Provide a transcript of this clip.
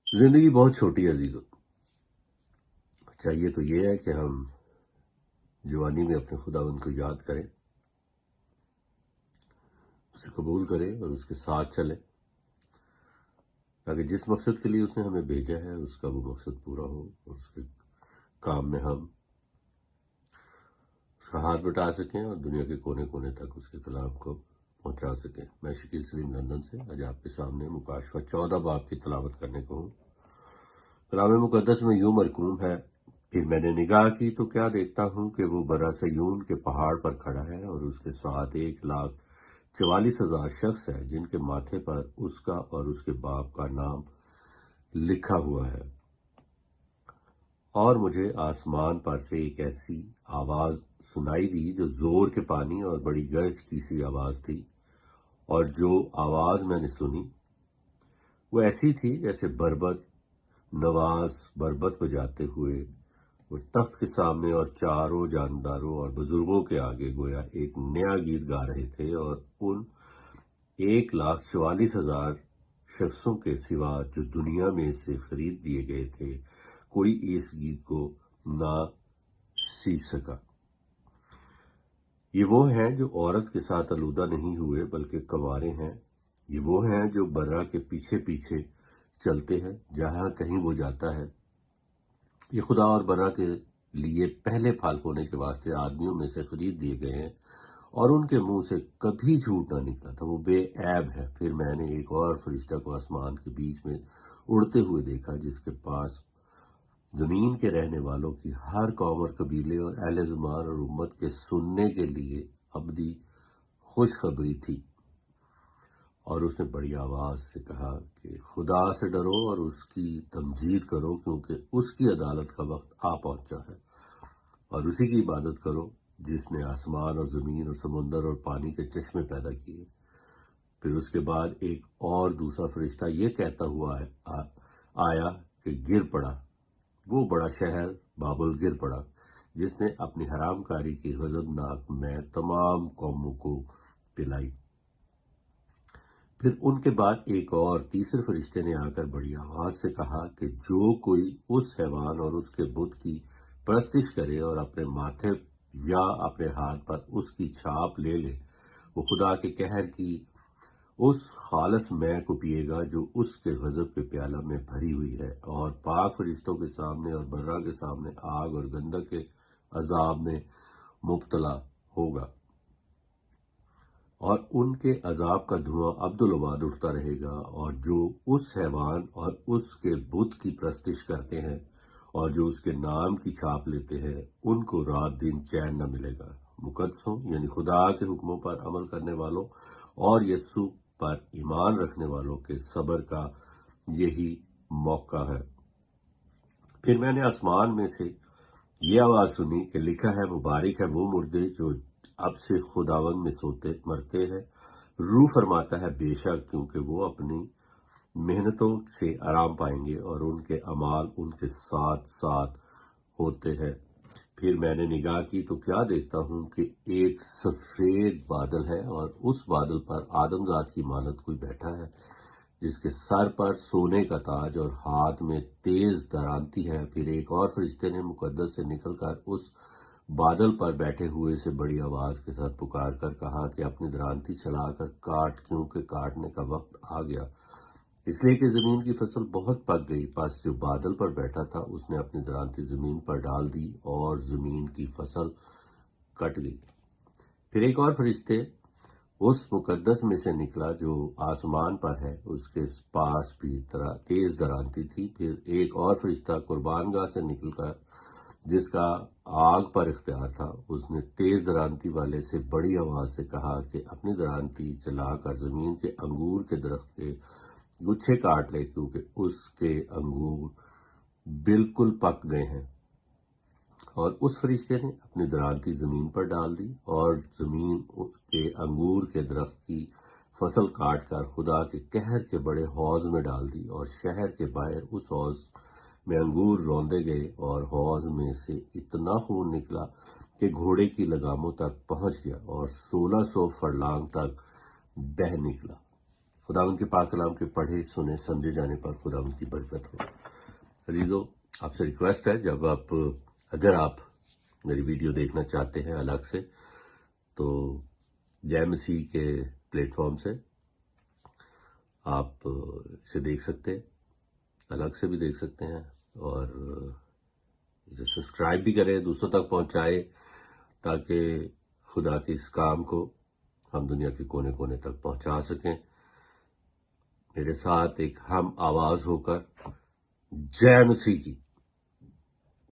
زندگی بہت چھوٹی ہے عزیزو. چاہیے تو یہ ہے کہ ہم جوانی میں اپنے خداوند کو یاد کریں، اسے قبول کریں اور اس کے ساتھ چلیں، تاکہ جس مقصد کے لیے اس نے ہمیں بھیجا ہے اس کا وہ مقصد پورا ہو اور اس کے کام میں ہم اس کا ہاتھ بٹا سکیں اور دنیا کے کونے کونے تک اس کے کلام کو پہنچا سکیں. میں شکیل سلیم لندن سے آج آپ کے سامنے مکاشفہ 14 باب کی تلاوت کرنے کو ہوں. کلام مقدس میں یوں مرقوم ہے: پھر میں نے نگاہ کی تو کیا دیکھتا ہوں کہ وہ برا سیون کے پہاڑ پر کھڑا ہے اور اس کے ساتھ 1,44,000 شخص ہیں جن کے ماتھے پر اس کا اور اس کے باپ کا نام لکھا ہوا ہے. اور مجھے آسمان پر سے ایک ایسی آواز سنائی دی جو زور کے پانی اور بڑی گرج کی سی آواز تھی، اور جو آواز میں نے سنی وہ ایسی تھی جیسے بربط نواز بربط بجاتے ہوئے وہ تخت کے سامنے اور چاروں جانداروں اور بزرگوں کے آگے گویا ایک نیا گیت گا رہے تھے، اور ان 1,44,000 شخصوں کے سوا جو دنیا میں سے خرید دیے گئے تھے کوئی اس گیت کو نہ سیکھ سکا. یہ وہ ہیں جو عورت کے ساتھ آلودہ نہیں ہوئے بلکہ کنوارے ہیں. یہ وہ ہیں جو برا کے پیچھے پیچھے چلتے ہیں جہاں کہیں وہ جاتا ہے. یہ خدا اور برا کے لیے پہلے پھال ہونے کے واسطے آدمیوں میں سے خرید دیے گئے ہیں، اور ان کے منہ سے کبھی جھوٹ نہ نکلا تھا. وہ بے عیب ہے. پھر میں نے ایک اور فرشتہ کو آسمان کے بیچ میں اڑتے ہوئے دیکھا جس کے پاس زمین کے رہنے والوں کی ہر قوم اور قبیلے اور اہل زمان اور امت کے سننے کے لیے ابدی خوشخبری تھی. اور اس نے بڑی آواز سے کہا کہ خدا سے ڈرو اور اس کی تمجید کرو، کیونکہ اس کی عدالت کا وقت آ پہنچا ہے، اور اسی کی عبادت کرو جس نے آسمان اور زمین اور سمندر اور پانی کے چشمے پیدا کیے. پھر اس کے بعد ایک اور دوسرا فرشتہ یہ کہتا ہوا آیا کہ گر پڑا وہ بڑا شہر بابل، گر پڑا جس نے اپنی حرام کاری کی غضبناک میں تمام قوموں کو پلائی. پھر ان کے بعد ایک اور تیسرے فرشتے نے آ کر بڑی آواز سے کہا کہ جو کوئی اس حیوان اور اس کے بت کی پرستش کرے اور اپنے ماتھے یا اپنے ہاتھ پر اس کی چھاپ لے لے، وہ خدا کے قہر کی اس خالص مے کو پیے گا جو اس کے غضب کے پیالہ میں بھری ہوئی ہے، اور پاک فرشتوں کے سامنے اور برا کے سامنے آگ اور گندک کے عذاب میں مبتلا ہوگا. اور ان کے عذاب کا دھواں ابدالآباد اٹھتا رہے گا. اور جو اس حیوان اور اس کے بت کی پرستش کرتے ہیں اور جو اس کے نام کی چھاپ لیتے ہیں ان کو رات دن چین نہ ملے گا. مقدسوں یعنی خدا کے حکموں پر عمل کرنے والوں اور یسوع پر ایمان رکھنے والوں کے صبر کا یہی موقع ہے. پھر میں نے آسمان میں سے یہ آواز سنی کہ لکھا ہے مبارک ہے وہ مردے جو اب سے خداوند میں مرتے ہیں. روح فرماتا ہے بے شک، کیونکہ وہ اپنی محنتوں سے آرام پائیں گے اور ان کے اعمال ان کے ساتھ ساتھ ہوتے ہیں. پھر میں نے نگاہ کی تو کیا دیکھتا ہوں کہ ایک سفید بادل ہے، اور اس بادل پر آدم ذات کی مانند کوئی بیٹھا ہے جس کے سر پر سونے کا تاج اور ہاتھ میں تیز درانتی ہے. پھر ایک اور فرشتے نے مقدس سے نکل کر اس بادل پر بیٹھے ہوئے سے بڑی آواز کے ساتھ پکار کر کہا کہ اپنی درانتی چلا کر کاٹ، کیونکہ کاٹنے کا وقت آ گیا، اس لیے کہ زمین کی فصل بہت پک گئی. پس جو بادل پر بیٹھا تھا اس نے اپنی درانتی زمین پر ڈال دی اور زمین کی فصل کٹ گئی. پھر ایک اور فرشتے اس مقدس میں سے نکلا جو آسمان پر ہے، اس کے پاس بھی تیز درانتی تھی. پھر ایک اور فرشتہ قربان گاہ سے نکل کر جس کا آگ پر اختیار تھا، اس نے تیز درانتی والے سے بڑی آواز سے کہا کہ اپنی درانتی چلا کر زمین کے انگور کے درخت کے گچھے کاٹ لے، کیونکہ اس کے انگور بالکل پک گئے ہیں. اور اس فرشتے نے اپنی درانتی زمین پر ڈال دی اور زمین کے انگور کے درخت کی فصل کاٹ کر خدا کے قہر کے بڑے حوض میں ڈال دی. اور شہر کے باہر اس حوض میں انگور روندے گئے، اور حوض میں سے اتنا خون نکلا کہ گھوڑے کی لگاموں تک پہنچ گیا اور 1600 فرلانگ تک بہہ نکلا. خداوند کے پاک کلام کے پڑھے سنے سمجھے جانے پر خداوند کی برکت ہو۔ عزیزو، آپ سے ریکویسٹ ہے، اگر آپ میری ویڈیو دیکھنا چاہتے ہیں الگ سے تو جے مسیح کے پلیٹ فارم سے آپ اسے دیکھ سکتے ہیں، الگ سے بھی دیکھ سکتے ہیں، اور اسے سبسکرائب بھی کریں، دوسروں تک پہنچائیں تاکہ خدا کے اس کام کو ہم دنیا کے کونے کونے تک پہنچا سکیں۔ میرے ساتھ ایک ہم آواز ہو کر جے مسیح کی